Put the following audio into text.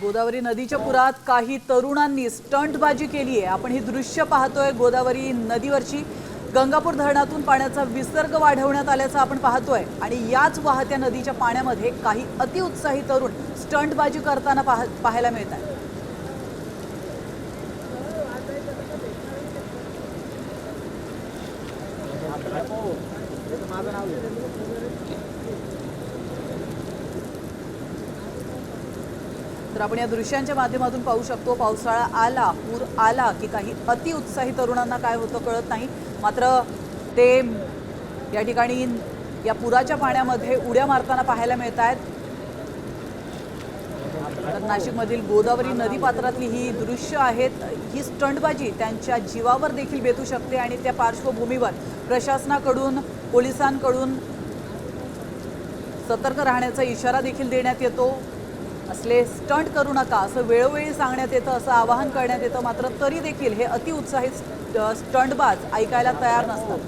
गोदावरी नदीच्या पुरात काही तरुणांनी स्टंटबाजी केली आहे। आपण ही दृश्य पाहतोय गोदावरी नदीवरची। गंगापूर धरणातून पाण्याचा विसर्ग वाढवण्यात आल्याचं आपण पाहतोय आणि याच वाहत्या नदीच्या पाण्यामध्ये काही अतिउत्साही तरुण स्टंटबाजी करताना पाहायला मिळतात। तर आपण या दृश्यांच्या माध्यमातून पाहू शकतो, पावसाळा आला, पूर आला की काही अतिउत्साही तरुणांना काय होतं कळत नाही। मात्र ते या ठिकाणी या पुराच्या पाण्यामध्ये उड्या मारताना पाहायला मिळतात। तर नाशिकमधील गोदावरी नदी पात्रातली ही दृश्य आहेत। ही स्टंटबाजी त्यांच्या जीवावर देखील बेतू शकते आणि त्या पार्श्वभूमीवर प्रशासनाकडून, पोलिसांकडून सतर्क राहण्याचा इशारा देखील देण्यात येतो। असले स्टंट करू नका असं वेळोवेळी सांगण्यात येतं, असं आवाहन करण्यात येतं। मात्र तरी देखील हे अतिउत्साहित स्टंटबाज ऐकायला तयार नसतात।